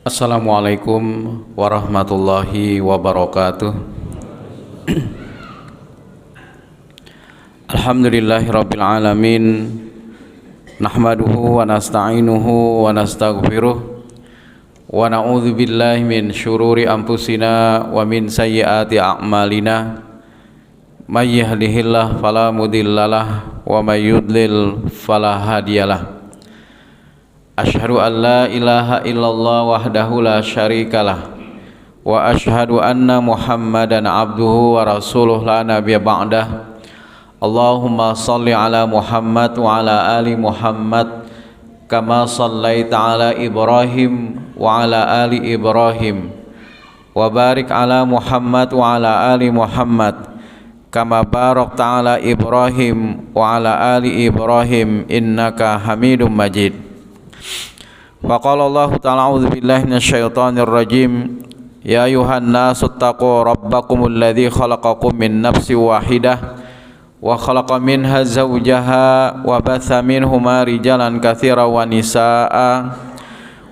Assalamualaikum warahmatullahi wabarakatuh. Alhamdulillahirabbil alamin. Nahmaduhu wa nasta'inuhu wa nastaghfiruh wa na'udzu billahi min syururi anfusina wa min sayyiati a'malina. May yahdihillahu fala mudhillalah wa may yudlil fala hadiyalah. Asyhadu an la ilaha illallah wahdahu la syarikalah wa asyhadu anna Muhammadan abduhu wa rasuluh la nabiyya ba'dah. Allahumma salli ala Muhammad wa ala ali Muhammad kama sallaita ala Ibrahim wa ala ali Ibrahim wa barik ala Muhammad wa ala ali Muhammad kama barakta ala Ibrahim wa ala ali Ibrahim innaka Hamidum Majid. Faqala Allah ta'ala a'udzu billahi minasyaitonir rajim. Ya ayuhan nasu taqu rabbakumul ladzi khalaqakum min nafsin wahidah wa khalaqa minha zawjaha wa batha minhuma rijalan katsiran wa nisaa'a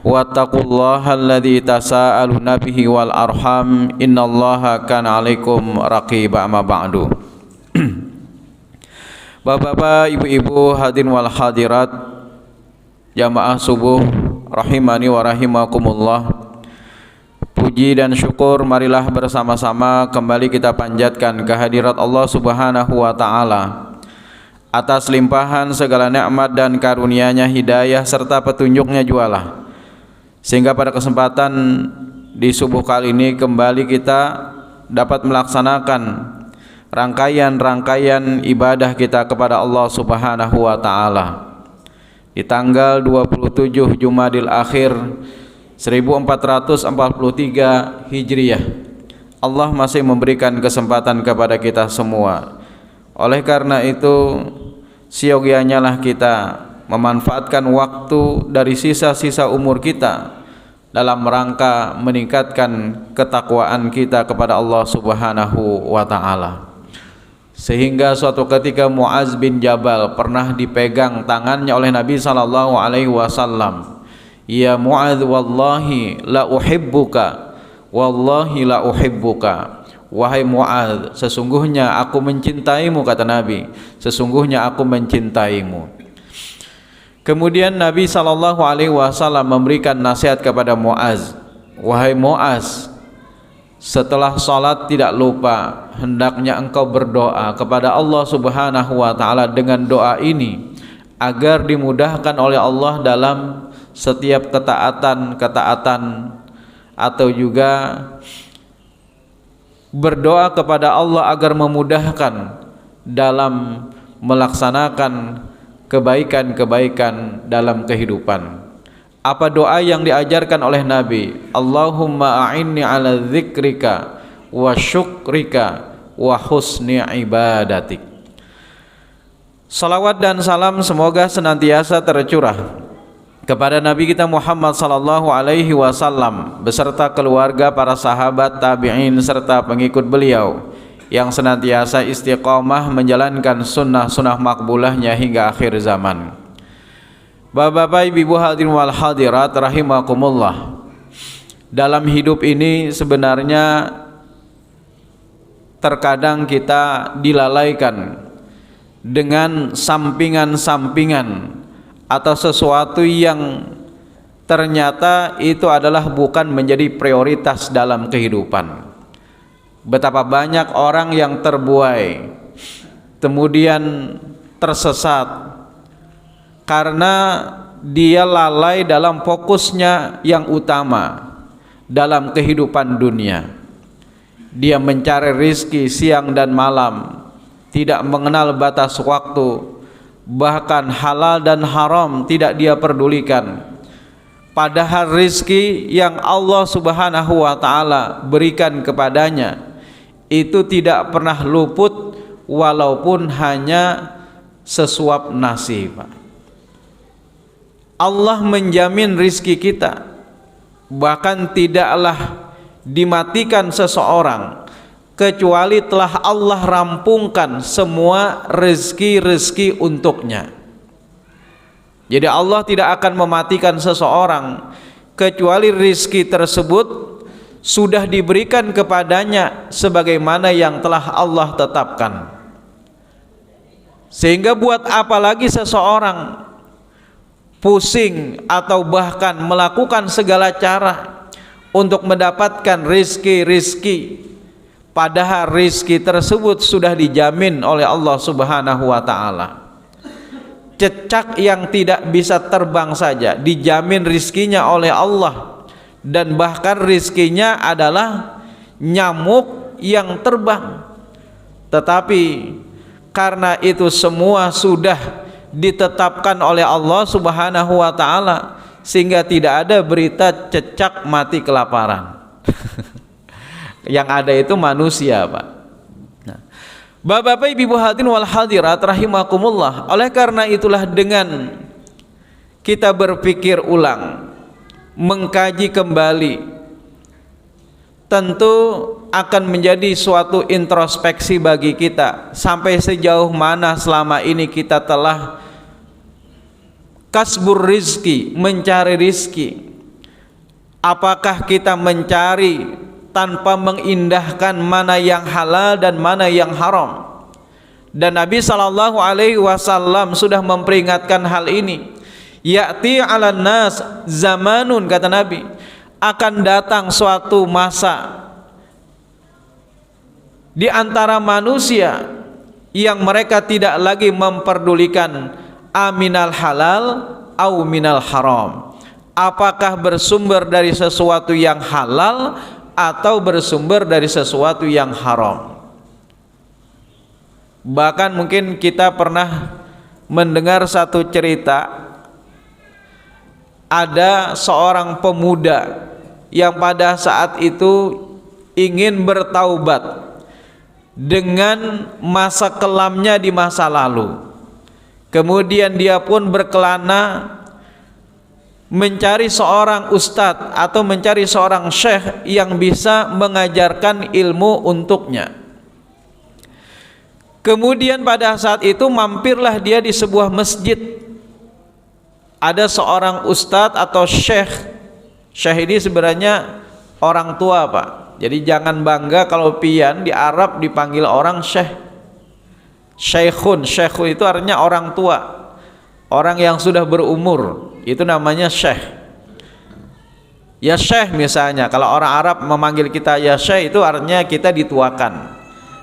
wattaqullaha alladzi tasaaluna bihi wal arham innallaha kana 'alaikum raqiba. Amma ba'du. Bapak-bapak, ibu-ibu, hadirin wal hadirat, jamaah subuh rahimani wa rahimakumullah. Puji dan syukur marilah bersama-sama kembali kita panjatkan kehadirat Allah Subhanahu wa taala atas limpahan segala nikmat dan karunia-Nya, hidayah serta petunjuknya jualah, sehingga pada kesempatan di subuh kali ini kembali kita dapat melaksanakan rangkaian-rangkaian ibadah kita kepada Allah Subhanahu wa taala di tanggal 27 Jumadil Akhir 1443 Hijriah. Allah masih memberikan kesempatan kepada kita semua. Oleh karena itu, siogianya lah kita memanfaatkan waktu dari sisa-sisa umur kita dalam rangka meningkatkan ketakwaan kita kepada Allah Subhanahu wa taala. Sehingga suatu ketika Mu'adz bin Jabal pernah dipegang tangannya oleh Nabi sallallahu alaihi wasallam. Ya Mu'adz, wallahi la uhibbuka, wallahi la uhibbuka. Wahai Mu'adz, sesungguhnya aku mencintaimu, kata Nabi. Sesungguhnya aku mencintaimu. Kemudian Nabi sallallahu alaihi wasallam memberikan nasihat kepada Mu'adz. Wahai Mu'adz, setelah salat tidak lupa hendaknya engkau berdoa kepada Allah Subhanahu wa taala dengan doa ini agar dimudahkan oleh Allah dalam setiap ketaatan atau juga berdoa kepada Allah agar memudahkan dalam melaksanakan kebaikan-kebaikan dalam kehidupan. Apa doa yang diajarkan oleh Nabi? Allahumma a'inni ala dzikrika wa syukrika wa husni ibadatik. Salawat dan salam semoga senantiasa tercurah kepada Nabi kita Muhammad sallallahu alaihi wasallam beserta keluarga, para sahabat, tabi'in serta pengikut beliau yang senantiasa istiqamah menjalankan sunnah-sunnah makbulahnya hingga akhir zaman. Bapak-bapak, ibu-ibu, hadirin wal hadirat rahimakumullah. Dalam hidup ini sebenarnya terkadang kita dilalaikan dengan sampingan-sampingan atau sesuatu yang ternyata itu adalah bukan menjadi prioritas dalam kehidupan. Betapa banyak orang yang terbuai kemudian tersesat karena dia lalai dalam fokusnya yang utama dalam kehidupan dunia. Dia mencari rizki siang dan malam, tidak mengenal batas waktu, bahkan halal dan haram tidak dia pedulikan. Padahal rizki yang Allah Subhanahu wa ta'ala berikan kepadanya itu tidak pernah luput walaupun hanya sesuap nasi, Pak. Allah menjamin rizki kita, bahkan tidaklah dimatikan seseorang kecuali telah Allah rampungkan semua rezeki-rezeki untuknya. Jadi Allah tidak akan mematikan seseorang kecuali rizki tersebut sudah diberikan kepadanya sebagaimana yang telah Allah tetapkan. Sehingga buat apa lagi seseorang pusing atau bahkan melakukan segala cara untuk mendapatkan rizki, padahal rizki tersebut sudah dijamin oleh Allah Subhanahu wa ta'ala. Cecak yang tidak bisa terbang saja dijamin rizkinya oleh Allah, dan bahkan rizkinya adalah nyamuk yang terbang. Tetapi karena itu semua sudah ditetapkan oleh Allah Subhanahu wa ta'ala, sehingga tidak ada berita cecak mati kelaparan. Yang ada itu manusia, Pak. Nah, Bapak-bapak, Ibu hadirin wal hadirat rahimakumullah, oleh karena itulah dengan kita berpikir ulang, mengkaji kembali, tentu akan menjadi suatu introspeksi bagi kita, sampai sejauh mana selama ini kita telah kasbur rizki, mencari rizki. Apakah kita mencari tanpa mengindahkan mana yang halal dan mana yang haram? Dan Nabi sallallahu alaihi wasallam sudah memperingatkan hal ini. Ya'ti 'alan nas zamanun, kata Nabi, akan datang suatu masa di antara manusia yang mereka tidak lagi memperdulikan aminal halal au minal haram, apakah bersumber dari sesuatu yang halal atau bersumber dari sesuatu yang haram. Bahkan mungkin kita pernah mendengar satu cerita, ada seorang pemuda yang pada saat itu ingin bertaubat dengan masa kelamnya di masa lalu. Kemudian dia pun berkelana mencari seorang ustadz atau mencari seorang syekh yang bisa mengajarkan ilmu untuknya. Kemudian pada saat itu mampirlah dia di sebuah masjid. Ada seorang ustadz atau syekh. Syekh ini sebenarnya orang tua, Pak. Jadi jangan bangga kalau pian di Arab dipanggil orang syekh. Syekhun, syekhun itu artinya orang tua, orang yang sudah berumur, itu namanya syekh. Ya syekh misalnya, kalau orang Arab memanggil kita ya syekh itu artinya kita dituakan.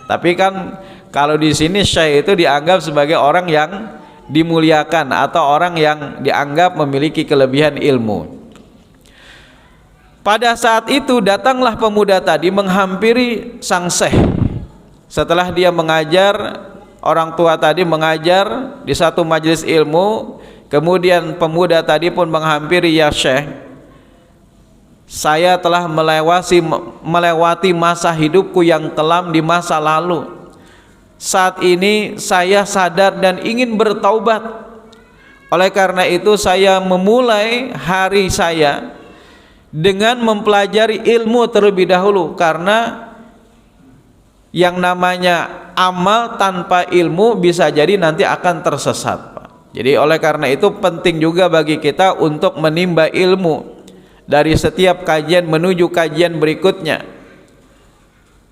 Tapi kan kalau di sini syekh itu dianggap sebagai orang yang dimuliakan atau orang yang dianggap memiliki kelebihan ilmu. Pada saat itu datanglah pemuda tadi menghampiri sang syekh. Setelah dia mengajar, orang tua tadi mengajar di satu majelis ilmu, kemudian pemuda tadi pun menghampiri, ya syekh, saya telah melewati masa hidupku yang kelam di masa lalu. Saat ini saya sadar dan ingin bertaubat. Oleh karena itu saya memulai hari saya dengan mempelajari ilmu terlebih dahulu, karena yang namanya amal tanpa ilmu bisa jadi nanti akan tersesat, Pak. Jadi oleh karena itu penting juga bagi kita untuk menimba ilmu dari setiap kajian menuju kajian berikutnya.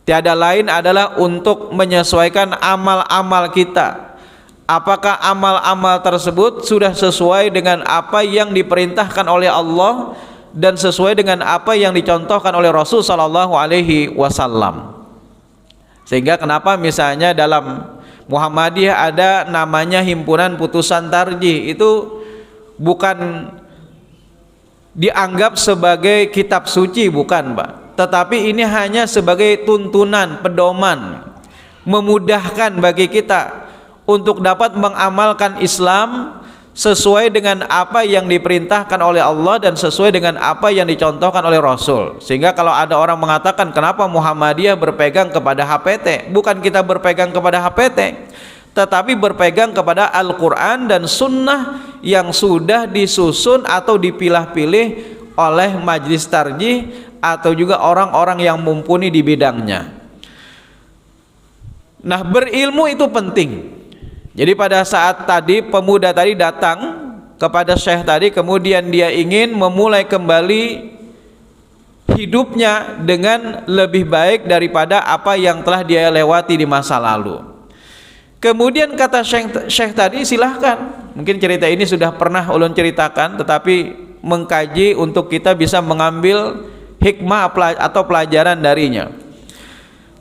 Tiada lain adalah untuk menyesuaikan amal-amal kita. Apakah amal-amal tersebut sudah sesuai dengan apa yang diperintahkan oleh Allah dan sesuai dengan apa yang dicontohkan oleh Rasul sallallahu alaihi wasallam. Sehingga kenapa misalnya dalam Muhammadiyah ada namanya himpunan putusan tarjih, itu bukan dianggap sebagai kitab suci, bukan, Pak, tetapi ini hanya sebagai tuntunan, pedoman, memudahkan bagi kita untuk dapat mengamalkan Islam sesuai dengan apa yang diperintahkan oleh Allah dan sesuai dengan apa yang dicontohkan oleh Rasul. Sehingga kalau ada orang mengatakan kenapa Muhammadiyah berpegang kepada HPT, bukan kita berpegang kepada HPT, tetapi berpegang kepada Al-Quran dan Sunnah yang sudah disusun atau dipilah-pilih oleh majelis tarjih atau juga orang-orang yang mumpuni di bidangnya. Nah, berilmu itu penting. Jadi pada saat tadi pemuda tadi datang kepada syekh tadi, kemudian dia ingin memulai kembali hidupnya dengan lebih baik daripada apa yang telah dia lewati di masa lalu. Kemudian kata syekh tadi, silahkan, mungkin cerita ini sudah pernah ulun ceritakan, tetapi mengkaji untuk kita bisa mengambil hikmah atau pelajaran darinya.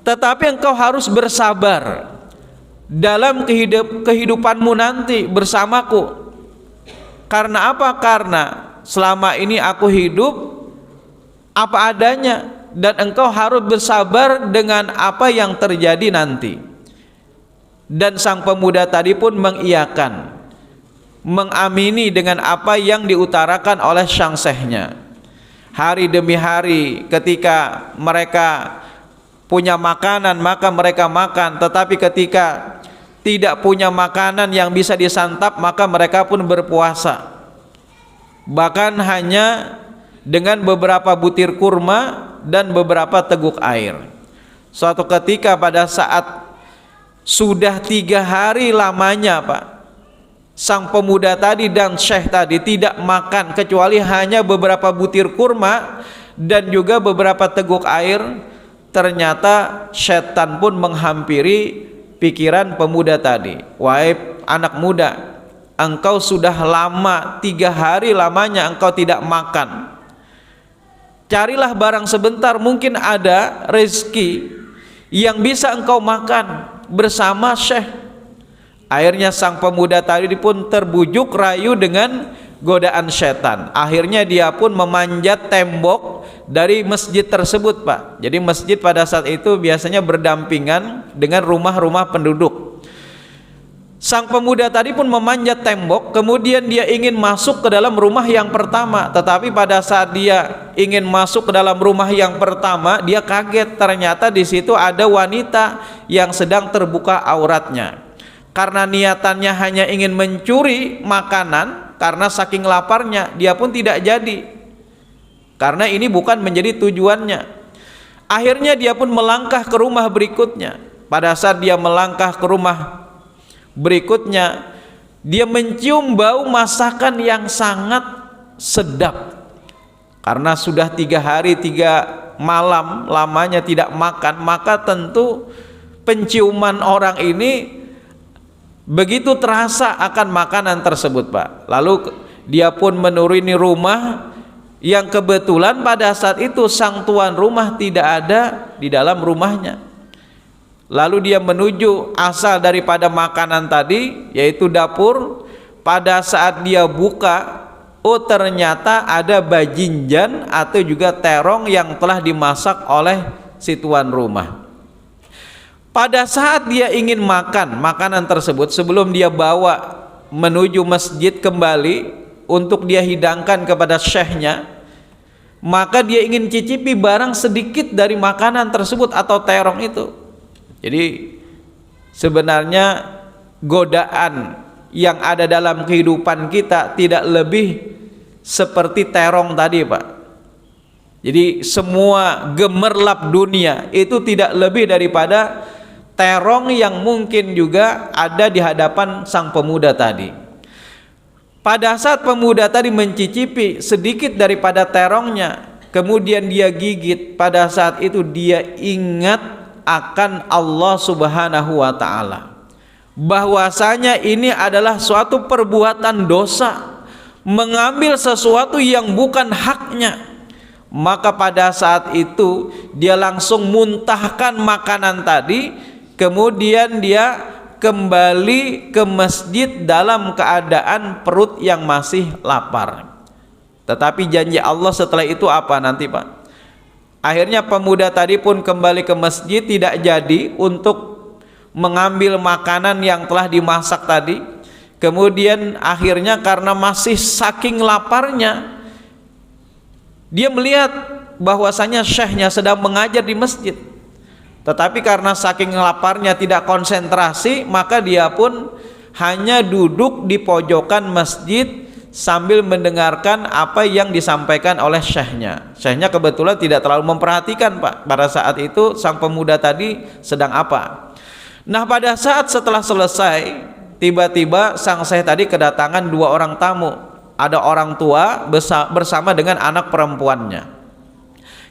Tetapi engkau harus bersabar dalam kehidupanmu nanti bersamaku. Karena apa? Karena selama ini aku hidup apa adanya, dan engkau harus bersabar dengan apa yang terjadi nanti. Dan sang pemuda tadi pun mengiyakan, mengamini dengan apa yang diutarakan oleh sang syekhnya. Hari demi hari ketika mereka punya makanan maka mereka makan, tetapi ketika tidak punya makanan yang bisa disantap maka mereka pun berpuasa, bahkan hanya dengan beberapa butir kurma dan beberapa teguk air. Suatu ketika pada saat sudah 3 hari lamanya Pak, sang pemuda tadi dan syekh tadi tidak makan kecuali hanya beberapa butir kurma dan juga beberapa teguk air. Ternyata setan pun menghampiri pikiran pemuda tadi. Wahai anak muda, engkau sudah lama 3 hari lamanya engkau tidak makan. Carilah barang sebentar, mungkin ada rezeki yang bisa engkau makan bersama syekh. Akhirnya sang pemuda tadi pun terbujuk rayu dengan godaan setan. Akhirnya dia pun memanjat tembok dari masjid tersebut Pak. Jadi masjid pada saat itu biasanya berdampingan dengan rumah-rumah penduduk. Sang pemuda tadi pun memanjat tembok, kemudian dia ingin masuk ke dalam rumah yang pertama. Tetapi pada saat dia ingin masuk ke dalam rumah yang pertama, dia kaget, ternyata di situ ada wanita yang sedang terbuka auratnya. Karena niatannya hanya ingin mencuri makanan, karena saking laparnya dia pun tidak jadi, karena ini bukan menjadi tujuannya. Akhirnya dia pun melangkah ke rumah berikutnya. Pada saat dia melangkah ke rumah berikutnya, dia mencium bau masakan yang sangat sedap. Karena sudah 3 hari 3 malam lamanya tidak makan, maka tentu penciuman orang ini begitu terasa akan makanan tersebut Pak. Lalu dia pun menuruni rumah yang kebetulan pada saat itu sang tuan rumah tidak ada di dalam rumahnya. Lalu dia menuju asal daripada makanan tadi, yaitu dapur. Pada saat dia buka, oh ternyata ada bajinjan atau juga terong yang telah dimasak oleh si tuan rumah. Pada saat dia ingin makan makanan tersebut, sebelum dia bawa menuju masjid kembali untuk dia hidangkan kepada syekhnya, maka dia ingin cicipi barang sedikit dari makanan tersebut atau terong itu. Jadi sebenarnya godaan yang ada dalam kehidupan kita tidak lebih seperti terong tadi Pak. Jadi semua gemerlap dunia itu tidak lebih daripada terong yang mungkin juga ada di hadapan sang pemuda tadi. Pada saat pemuda tadi mencicipi sedikit daripada terongnya, kemudian dia gigit, pada saat itu dia ingat akan Allah Subhanahu wa ta'ala, bahwasanya ini adalah suatu perbuatan dosa, mengambil sesuatu yang bukan haknya. Maka pada saat itu dia langsung muntahkan makanan tadi. Kemudian dia kembali ke masjid dalam keadaan perut yang masih lapar. Tetapi janji Allah setelah itu apa nanti Pak? Akhirnya pemuda tadi pun kembali ke masjid, tidak jadi untuk mengambil makanan yang telah dimasak tadi. Kemudian akhirnya karena masih saking laparnya, dia melihat bahwasanya syekhnya sedang mengajar di masjid. Tetapi karena saking laparnya tidak konsentrasi, maka dia pun hanya duduk di pojokan masjid sambil mendengarkan apa yang disampaikan oleh syekhnya. Syekhnya kebetulan tidak terlalu memperhatikan Pak, pada saat itu sang pemuda tadi sedang apa. Nah pada saat setelah selesai, tiba-tiba sang syekh tadi kedatangan 2 orang tamu. ada orang tua bersama dengan anak perempuannya.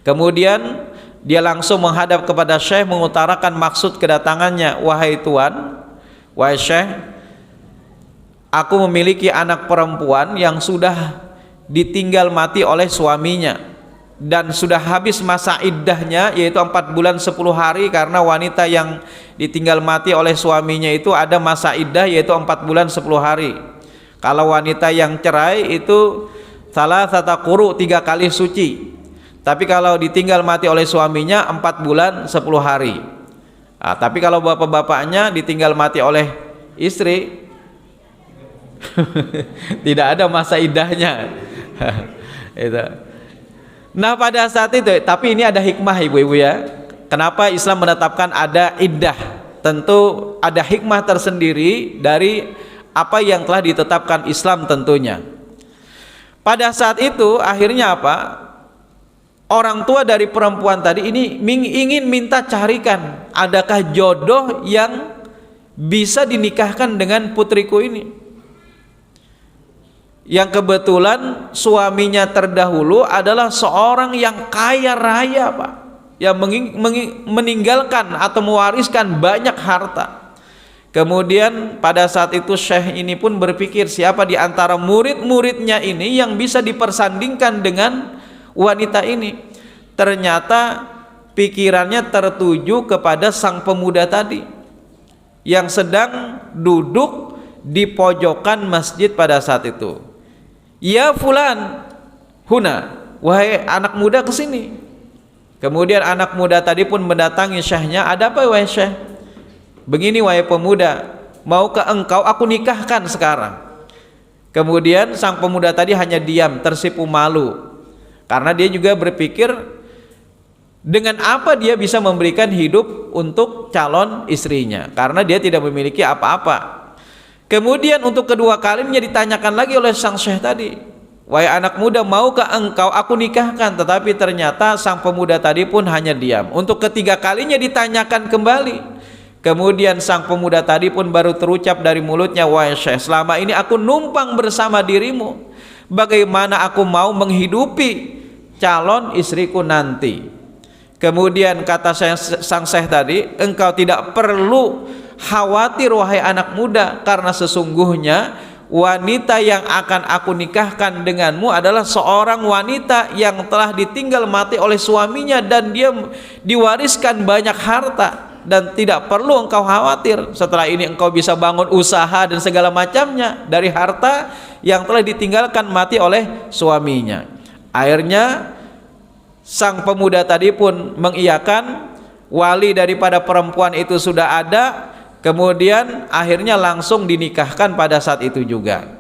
Kemudian dia langsung menghadap kepada Syekh mengutarakan maksud kedatangannya. Wahai Tuan, wahai Syekh, aku memiliki anak perempuan yang sudah ditinggal mati oleh suaminya dan sudah habis masa iddahnya, yaitu 4 bulan 10 hari, karena wanita yang ditinggal mati oleh suaminya itu ada masa iddah yaitu 4 bulan 10 hari. Kalau wanita yang cerai itu salah satu quru, 3 kali suci. Tapi kalau ditinggal mati oleh suaminya 4 bulan 10 hari. Nah, tapi kalau bapak-bapaknya ditinggal mati oleh istri tidak ada masa iddahnya. Itu. Nah, pada saat itu, tapi ini ada hikmah ibu-ibu ya. Kenapa Islam menetapkan ada iddah? Tentu ada hikmah tersendiri dari apa yang telah ditetapkan Islam tentunya. Pada saat itu akhirnya apa? Orang tua dari perempuan tadi ini ingin minta carikan adakah jodoh yang bisa dinikahkan dengan putriku ini, yang kebetulan suaminya terdahulu adalah seorang yang kaya raya Pak, yang meninggalkan atau mewariskan banyak harta. Kemudian pada saat itu Syekh ini pun berpikir siapa di antara murid-muridnya ini yang bisa dipersandingkan dengan wanita ini. Ternyata pikirannya tertuju kepada sang pemuda tadi yang sedang duduk di pojokan masjid pada saat itu. Ya fulan huna, wahai anak muda kesini. Kemudian anak muda tadi pun mendatangi Syekhnya. Ada apa wahai Syekh? Begini wahai pemuda, maukah engkau aku nikahkan sekarang? Kemudian sang pemuda tadi hanya diam, tersipu malu, karena dia juga berpikir dengan apa dia bisa memberikan hidup untuk calon istrinya, karena dia tidak memiliki apa-apa. Kemudian untuk kedua kalinya ditanyakan lagi oleh sang Syekh tadi, wahai anak muda, maukah engkau aku nikahkan? Tetapi ternyata sang pemuda tadi pun hanya diam. Untuk ketiga kalinya ditanyakan kembali. Kemudian sang pemuda tadi pun baru terucap dari mulutnya, wahai Syekh, selama ini aku numpang bersama dirimu, bagaimana aku mau menghidupi calon istriku nanti? Kemudian kata sang Syekh tadi, engkau tidak perlu khawatir wahai anak muda, karena sesungguhnya wanita yang akan aku nikahkan denganmu adalah seorang wanita yang telah ditinggal mati oleh suaminya dan dia diwariskan banyak harta, dan tidak perlu engkau khawatir setelah ini engkau bisa bangun usaha dan segala macamnya dari harta yang telah ditinggalkan mati oleh suaminya. Akhirnya sang pemuda tadi pun mengiyakan, wali daripada perempuan itu sudah ada. Kemudian akhirnya langsung dinikahkan pada saat itu juga.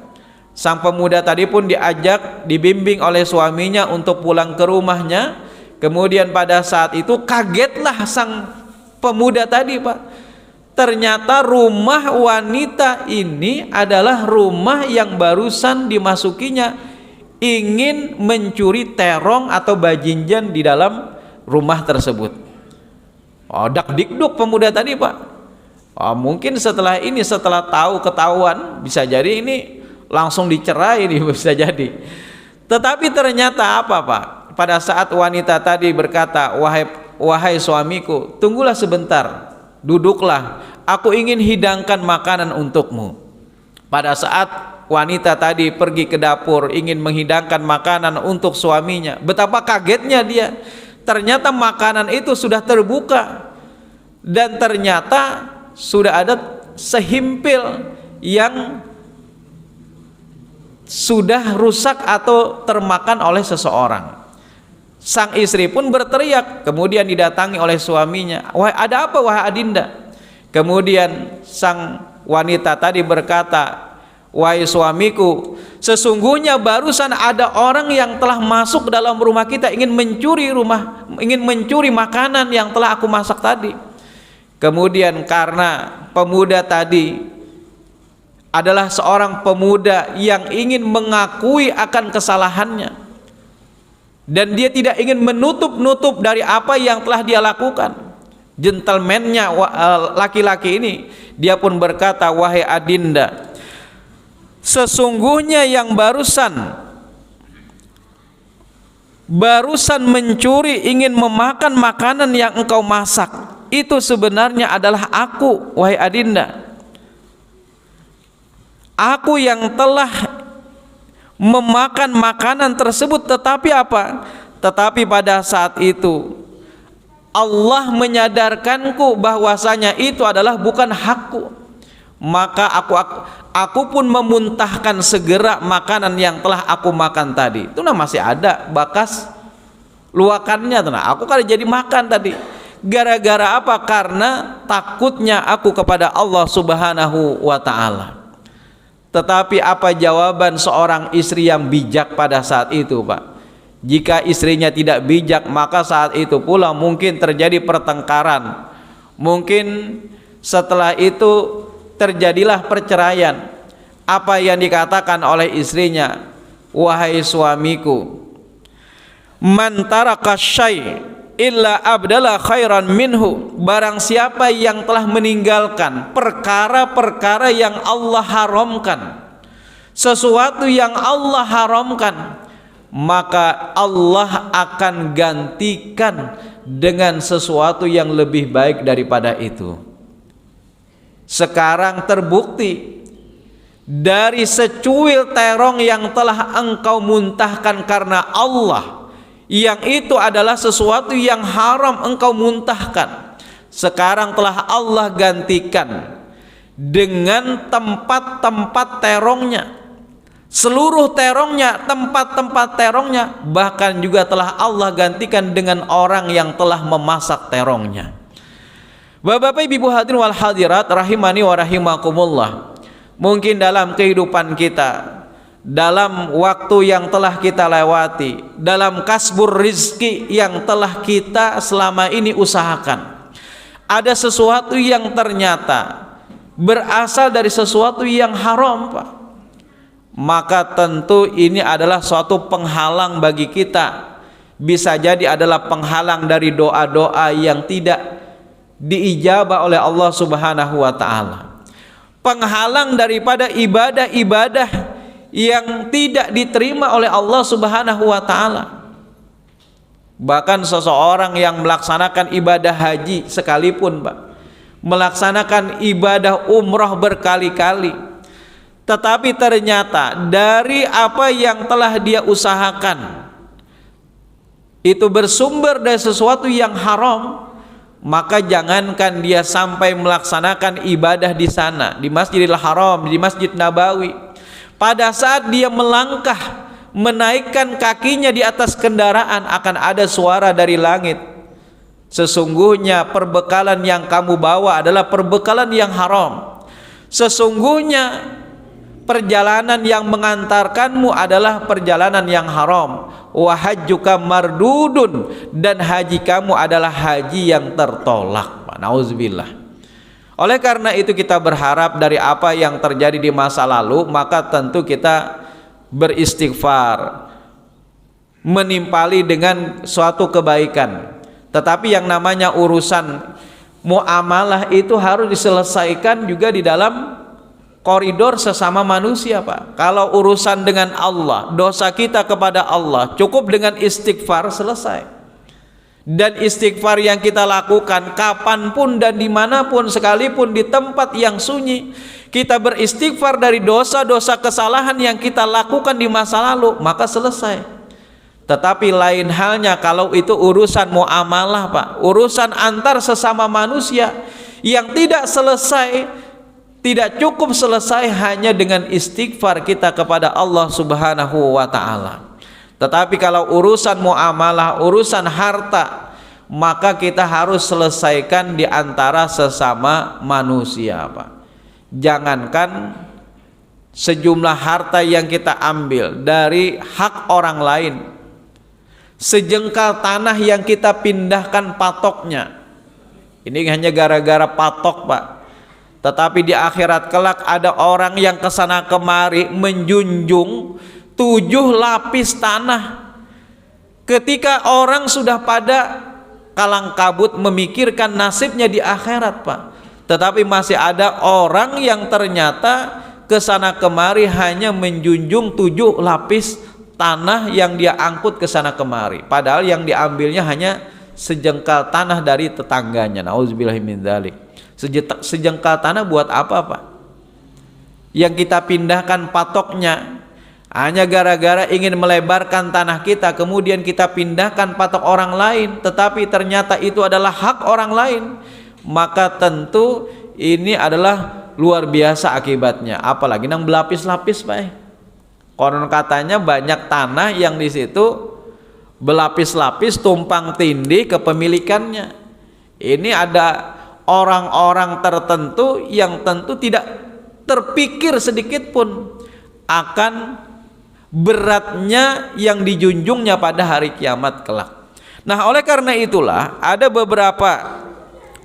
Sang pemuda tadi pun diajak, dibimbing oleh suaminya untuk pulang ke rumahnya. Kemudian pada saat itu kagetlah sang pemuda tadi Pak. Ternyata rumah wanita ini adalah rumah yang barusan dimasukinya, ingin mencuri terong atau bajinjan di dalam rumah tersebut. Oh, dak dikduk pemuda tadi Pak. Oh, mungkin setelah ini, setelah tahu ketahuan, bisa jadi ini langsung dicerai ini, bisa jadi. Tetapi ternyata apa Pak? Pada saat wanita tadi berkata, wahai suamiku, tunggulah sebentar, duduklah, aku ingin hidangkan makanan untukmu. Pada saat wanita tadi pergi ke dapur ingin menghidangkan makanan untuk suaminya, betapa kagetnya dia. Ternyata makanan itu sudah terbuka dan ternyata sudah ada sehimpil yang sudah rusak atau termakan oleh seseorang. Sang istri pun berteriak, kemudian didatangi oleh suaminya, wahai ada apa wahai adinda? Kemudian sang wanita tadi berkata, wahai suamiku, sesungguhnya barusan ada orang yang telah masuk ke dalam rumah kita, ingin mencuri makanan yang telah aku masak tadi. Kemudian karena pemuda tadi adalah seorang pemuda yang ingin mengakui akan kesalahannya dan dia tidak ingin menutup-nutup dari apa yang telah dia lakukan, gentlemannya laki-laki ini, dia pun berkata, wahai adinda, sesungguhnya yang barusan mencuri ingin memakan makanan yang engkau masak, itu sebenarnya adalah aku, wahai adinda. Aku yang telah memakan makanan tersebut, tetapi apa? Tetapi pada saat itu Allah menyadarkanku bahwasanya itu adalah bukan hakku, maka aku pun memuntahkan segera makanan yang telah aku makan tadi. Itu masih ada bekas luakannya, aku kan jadi makan tadi. Gara-gara apa? Karena takutnya aku kepada Allah Subhanahu wa ta'ala. Tetapi apa jawaban seorang istri yang bijak pada saat itu, Pak? Jika istrinya tidak bijak, maka saat itu pula mungkin terjadi pertengkaran. Mungkin setelah itu terjadilah perceraian. Apa yang dikatakan oleh istrinya? Wahai suamiku, man taraka syai' illa abdala khairan minhu. Barang siapa yang telah meninggalkan perkara-perkara yang Allah haramkan, sesuatu yang Allah haramkan, maka Allah akan gantikan dengan sesuatu yang lebih baik daripada itu. Sekarang terbukti dari secuil terong yang telah engkau muntahkan karena Allah, yang itu adalah sesuatu yang haram engkau muntahkan, sekarang telah Allah gantikan dengan tempat-tempat terongnya. Seluruh terongnya, tempat-tempat terongnya, bahkan juga telah Allah gantikan dengan orang yang telah memasak terongnya. Bapak-bapak, ibu hadirin wal hadirat rahimani wa rahimakumullah. Mungkin dalam kehidupan kita, dalam waktu yang telah kita lewati, dalam kasbur rizki yang telah kita selama ini usahakan, ada sesuatu yang ternyata berasal dari sesuatu yang haram, Pak. Maka tentu ini adalah suatu penghalang bagi kita. Bisa jadi adalah penghalang dari doa-doa yang tidak diijabah oleh Allah Subhanahu wa ta'ala, penghalang daripada ibadah-ibadah yang tidak diterima oleh Allah Subhanahu wa ta'ala. Bahkan seseorang yang melaksanakan ibadah haji sekalipun, Pak, melaksanakan ibadah umrah berkali-kali, tetapi ternyata dari apa yang telah dia usahakan itu bersumber dari sesuatu yang haram, maka jangankan dia sampai melaksanakan ibadah di sana, di Masjidil Haram, di Masjid Nabawi, pada saat dia melangkah menaikkan kakinya di atas kendaraan, akan ada suara dari langit, sesungguhnya perbekalan yang kamu bawa adalah perbekalan yang haram, sesungguhnya perjalanan yang mengantarkanmu adalah perjalanan yang haram, wa hajjuka mardudun, dan haji kamu adalah haji yang tertolak. Nauzubillah. Oleh karena itu kita berharap dari apa yang terjadi di masa lalu, maka tentu kita beristighfar, menimpali dengan suatu kebaikan. Tetapi yang namanya urusan muamalah itu harus diselesaikan juga di dalam koridor sesama manusia, Pak. Kalau urusan dengan Allah, dosa kita kepada Allah, cukup dengan istighfar, selesai. Dan istighfar yang kita lakukan kapanpun dan dimanapun, sekalipun di tempat yang sunyi, kita beristighfar dari dosa-dosa kesalahan yang kita lakukan di masa lalu, maka selesai. Tetapi lain halnya kalau itu urusan muamalah, Pak, urusan antar sesama manusia yang tidak selesai, tidak cukup selesai hanya dengan istighfar kita kepada Allah Subhanahu wa ta'ala. Tetapi kalau urusan muamalah, urusan harta, maka kita harus selesaikan di antara sesama manusia, Pak. Jangankan sejumlah harta yang kita ambil dari hak orang lain, sejengkal tanah yang kita pindahkan patoknya, ini hanya gara-gara patok, Pak. Tetapi di akhirat kelak ada orang yang kesana kemari menjunjung 7 lapis tanah. Ketika orang sudah pada kalang kabut memikirkan nasibnya di akhirat, Pak, tetapi masih ada orang yang ternyata ke sana kemari hanya menjunjung 7 lapis tanah yang dia angkut ke sana kemari, padahal yang diambilnya hanya sejengkal tanah dari tetangganya. Nauzubillahi min dzalik. Sejengkal tanah buat apa, Pak? Yang kita pindahkan patoknya hanya gara-gara ingin melebarkan tanah kita, kemudian kita pindahkan patok orang lain, tetapi ternyata itu adalah hak orang lain, maka tentu ini adalah luar biasa akibatnya. Apalagi nang berlapis-lapis, Pak. Konon katanya banyak tanah yang di situ berlapis-lapis tumpang tindih kepemilikannya. Ini ada orang-orang tertentu yang tentu tidak terpikir sedikit pun akan beratnya yang dijunjungnya pada hari kiamat kelak. Nah, oleh karena itulah ada beberapa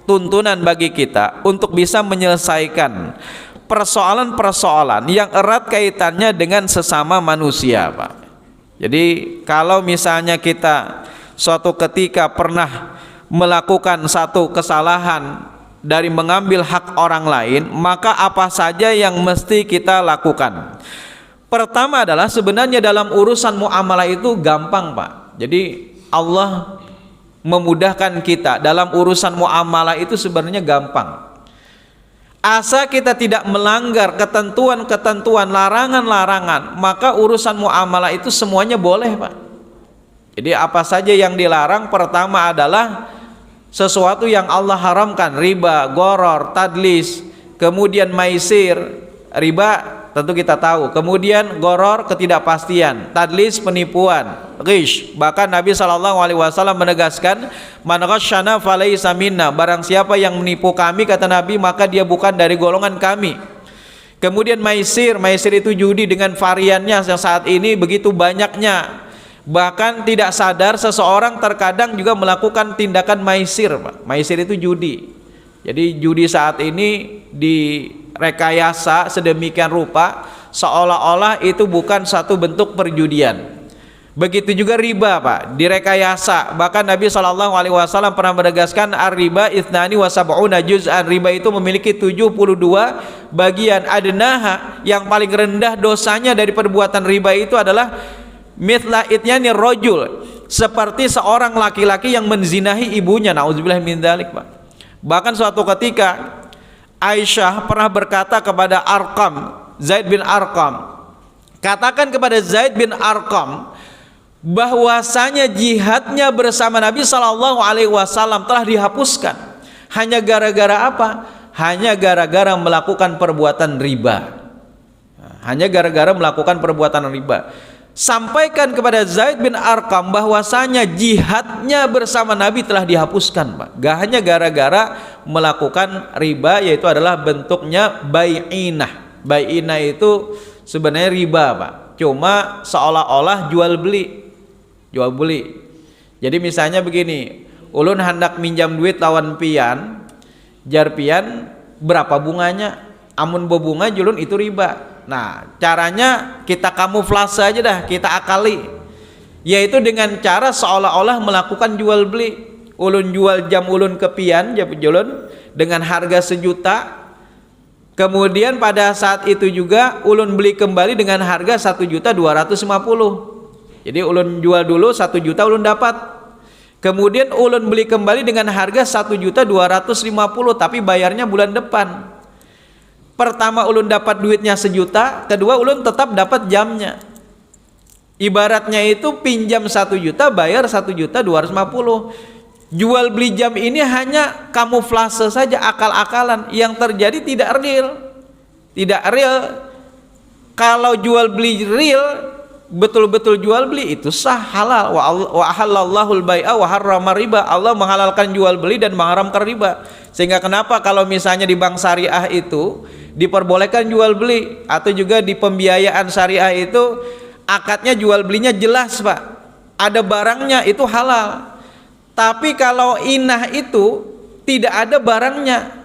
tuntunan bagi kita untuk bisa menyelesaikan persoalan-persoalan yang erat kaitannya dengan sesama manusia, Pak. Jadi kalau misalnya kita suatu ketika pernah melakukan satu kesalahan dari mengambil hak orang lain, maka apa saja yang mesti kita lakukan? Pertama adalah sebenarnya dalam urusan muamalah itu gampang, Pak. Jadi Allah memudahkan kita dalam urusan muamalah itu sebenarnya gampang. Asa kita tidak melanggar ketentuan-ketentuan, larangan-larangan, maka urusan muamalah itu semuanya boleh, Pak. Jadi apa saja yang dilarang, pertama adalah sesuatu yang Allah haramkan, riba, goror, tadlis, kemudian maisir. Riba tentu kita tahu, kemudian goror ketidakpastian, tadlis penipuan, ghish. Bahkan Nabi SAW menegaskan, man ghasyana falaysa minna, barang siapa yang menipu kami, kata Nabi, maka dia bukan dari golongan kami. Kemudian maisir itu judi dengan variannya yang saat ini begitu banyaknya, bahkan tidak sadar seseorang terkadang juga melakukan tindakan maisir, Pak. Maisir itu judi. Jadi judi saat ini direkayasa sedemikian rupa seolah-olah itu bukan satu bentuk perjudian. Begitu juga riba, Pak, direkayasa. Bahkan Nabi SAW pernah menegaskan, ar-riba ithnani wa sab'una juz'an, riba itu memiliki 72 bagian. Adnaha, yang paling rendah dosanya dari perbuatan riba itu adalah mithla itnyani rajul, seperti seorang laki-laki yang menzinahi ibunya. Nauzubillah min dzalik, Pak. Bahkan suatu ketika Aisyah pernah berkata kepada Zaid bin Arqam, katakan kepada Zaid bin Arqam bahwasanya jihadnya bersama Nabi SAW telah dihapuskan. Hanya gara-gara apa? Hanya gara-gara melakukan perbuatan riba. Hanya gara-gara melakukan perbuatan riba. Sampaikan kepada Zaid bin Arqam bahwasanya jihadnya bersama Nabi telah dihapuskan, Pak. Gak hanya gara-gara melakukan riba, yaitu adalah bentuknya bai'inah. Bai'inah itu sebenarnya riba, Pak. Cuma seolah-olah jual beli. Jadi misalnya begini, ulun hendak minjam duit lawan pian, jar pian berapa bunganya? Amun bebunga julun itu riba. Nah, caranya kita kamuflase aja dah, kita akali, yaitu dengan cara seolah-olah melakukan jual beli. Ulun jual jam ulun ke pian, julun dengan harga 1 juta. Kemudian pada saat itu juga ulun beli kembali dengan harga 1.250.000. Jadi ulun jual dulu 1 juta ulun dapat. Kemudian ulun beli kembali dengan harga 1.250.000, tapi bayarnya bulan depan. Pertama ulun dapat duitnya 1 juta, kedua ulun tetap dapat jamnya. Ibaratnya itu pinjam 1 juta, bayar 1.250.000. Jual beli jam ini hanya kamuflase saja, akal-akalan. Yang terjadi tidak real. Kalau jual beli real, betul-betul jual beli itu sah, halal. Wa ahallallahul bai'a wa harrama riba. Allah menghalalkan jual beli dan mengharamkan riba. Sehingga kenapa kalau misalnya di bank syariah itu diperbolehkan jual beli, atau juga di pembiayaan syariah itu akadnya jual belinya jelas, Pak, ada barangnya, itu halal. Tapi kalau inah itu tidak ada barangnya,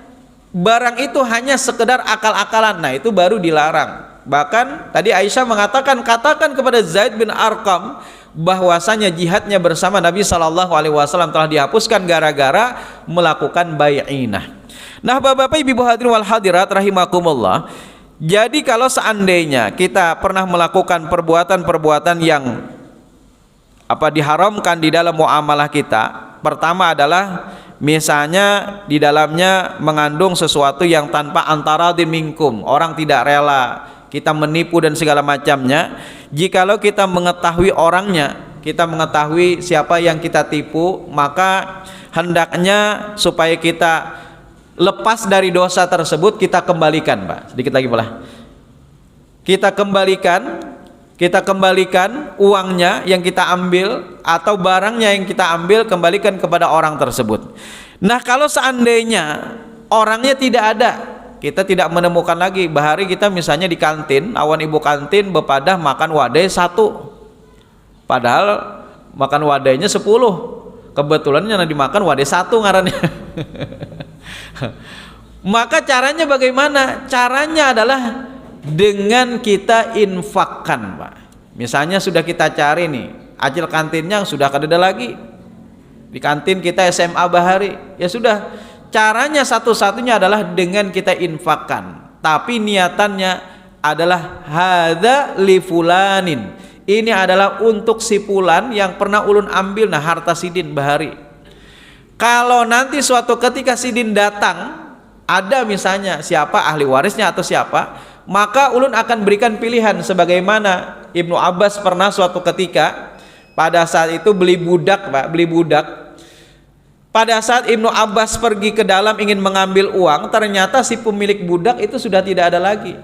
barang itu hanya sekedar akal-akalan, nah itu baru dilarang. Bahkan tadi Aisyah mengatakan, katakan kepada Zaid bin Arqam bahwasanya jihadnya bersama Nabi SAW telah dihapuskan gara-gara melakukan bai'inah. Nah, Bapak-bapak, Ibu hadirin wal hadirat rahimakumullah, Jadi kalau seandainya kita pernah melakukan perbuatan-perbuatan yang diharamkan di dalam muamalah kita, pertama adalah misalnya di dalamnya mengandung sesuatu yang tanpa antaradin minkum, orang tidak rela, kita menipu dan segala macamnya. Jikalau kita mengetahui orangnya, kita mengetahui siapa yang kita tipu, maka hendaknya supaya kita lepas dari dosa tersebut, kita kembalikan, Pak. Sedikit lagi malah. Kita kembalikan uangnya yang kita ambil atau barangnya yang kita ambil, kembalikan kepada orang tersebut. Nah, kalau seandainya orangnya tidak ada, kita tidak menemukan lagi. Bahari kita misalnya di kantin, awan ibu kantin bepadah makan wadai 1, padahal makan wadainya 10. Kebetulan yang dimakan wadai 1 ngarannya. Maka caranya bagaimana? Caranya adalah dengan kita infakkan, Pak. Misalnya sudah kita cari nih, acil kantinnya sudah kada ada lagi. Di kantin kita SMA Bahari, ya sudah. Caranya satu-satunya adalah dengan kita infakkan. Tapi niatannya adalah hadza li fulanin. Ini adalah untuk si fulan yang pernah ulun ambil harta sidin Bahari. Kalau nanti suatu ketika sidin datang, ada misalnya siapa ahli warisnya atau siapa, maka ulun akan berikan pilihan sebagaimana Ibnu Abbas pernah suatu ketika pada saat itu beli budak, Pak, beli budak. Pada saat Ibnu Abbas pergi ke dalam ingin mengambil uang, ternyata si pemilik budak itu sudah tidak ada lagi.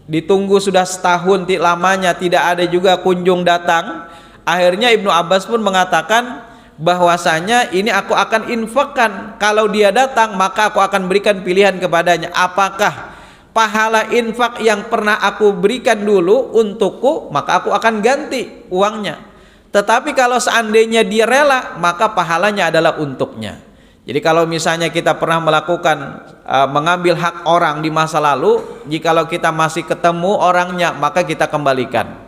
Ditunggu sudah setahun lamanya, tidak ada juga kunjung datang. Akhirnya Ibnu Abbas pun mengatakan bahwasanya ini aku akan infakkan, kalau dia datang maka aku akan berikan pilihan kepadanya, apakah pahala infak yang pernah aku berikan dulu untukku, maka aku akan ganti uangnya. Tetapi kalau seandainya dia rela, maka pahalanya adalah untuknya. Jadi kalau misalnya kita pernah melakukan mengambil hak orang di masa lalu, jikalau kita masih ketemu orangnya, maka kita kembalikan.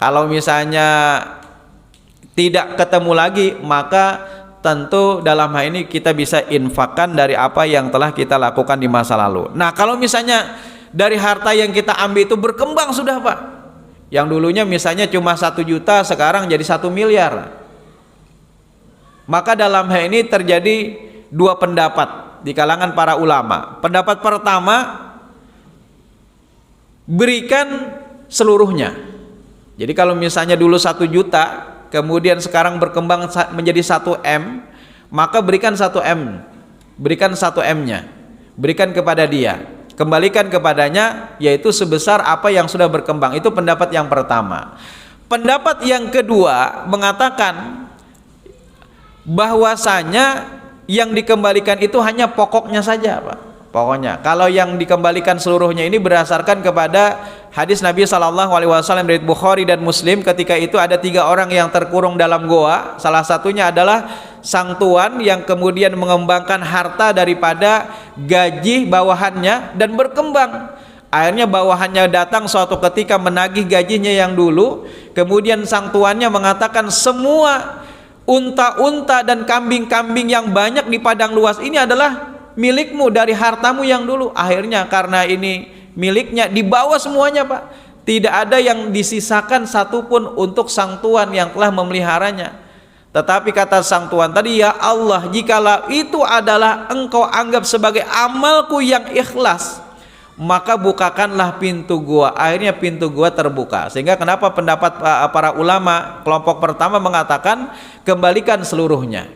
Kalau misalnya tidak ketemu lagi, maka tentu dalam hal ini kita bisa infakkan dari apa yang telah kita lakukan di masa lalu. Nah, kalau misalnya dari harta yang kita ambil itu berkembang sudah, Pak, yang dulunya misalnya cuma 1 juta sekarang jadi 1 miliar, maka dalam hal ini terjadi 2 pendapat di kalangan para ulama. Pendapat pertama, berikan seluruhnya. Jadi kalau misalnya dulu 1 juta kemudian sekarang berkembang menjadi 1 M, maka berikan 1 M, berikan 1 M-nya, berikan kepada dia, kembalikan kepadanya, yaitu sebesar apa yang sudah berkembang. Itu pendapat yang pertama. Pendapat yang kedua mengatakan bahwasanya yang dikembalikan itu hanya pokoknya saja, Pak. Pokoknya kalau yang dikembalikan seluruhnya ini berdasarkan kepada hadis Nabi SAW dari Bukhari dan Muslim. Ketika itu ada 3 orang yang terkurung dalam goa. Salah satunya adalah sang tuan yang kemudian mengembangkan harta daripada gaji bawahannya dan berkembang. Akhirnya bawahannya datang suatu ketika menagih gajinya yang dulu. Kemudian sang tuannya mengatakan, semua unta-unta dan kambing-kambing yang banyak di padang luas ini adalah milikmu dari hartamu yang dulu. Akhirnya karena ini miliknya dibawa semuanya, Pak. Tidak ada yang disisakan satupun untuk sang tuan yang telah memeliharanya. Tetapi kata sang tuan tadi, ya Allah, jikalau itu adalah engkau anggap sebagai amalku yang ikhlas, maka bukakanlah pintu gua. Akhirnya pintu gua terbuka. Sehingga kenapa pendapat para ulama kelompok pertama mengatakan kembalikan seluruhnya,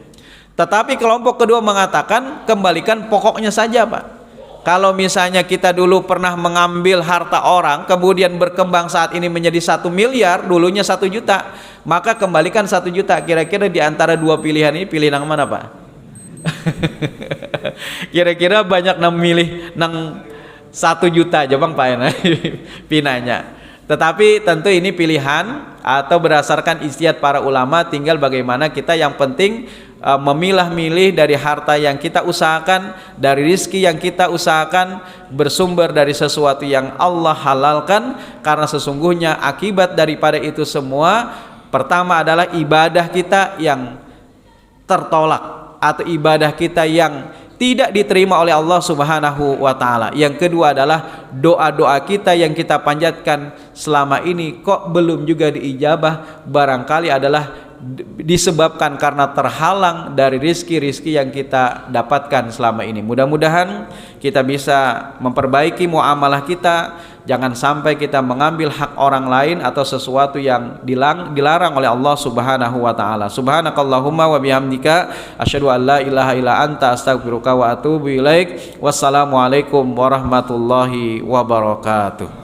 tetapi kelompok kedua mengatakan kembalikan pokoknya saja, Pak. Kalau misalnya kita dulu pernah mengambil harta orang, kemudian berkembang saat ini menjadi 1 miliar, dulunya 1 juta, maka kembalikan 1 juta. Kira-kira di antara 2 pilihan ini pilih yang mana, Pak? Kira-kira banyak nang milih nang 1 juta aja, Bang, Pak, pinanya. Tetapi tentu ini pilihan atau berdasarkan ijtihad para ulama. Tinggal bagaimana kita, yang penting memilah-milih dari harta yang kita usahakan, dari rizki yang kita usahakan, bersumber dari sesuatu yang Allah halalkan. Karena sesungguhnya akibat daripada itu semua, pertama adalah ibadah kita yang tertolak, atau ibadah kita yang tidak diterima oleh Allah Subhanahu wa taala. Yang kedua adalah doa-doa kita yang kita panjatkan selama ini kok belum juga diijabah, barangkali adalah disebabkan karena terhalang dari rizki-rizki yang kita dapatkan selama ini. Mudah-mudahan kita bisa memperbaiki muamalah kita, jangan sampai kita mengambil hak orang lain atau sesuatu yang dilarang oleh Allah Subhanahu wa taala. Subhanakallahumma wa bihamdika asyhadu an la ilaha illa anta astaghfiruka wa atubu ilaik. Wassalamualaikum warahmatullahi wabarakatuh.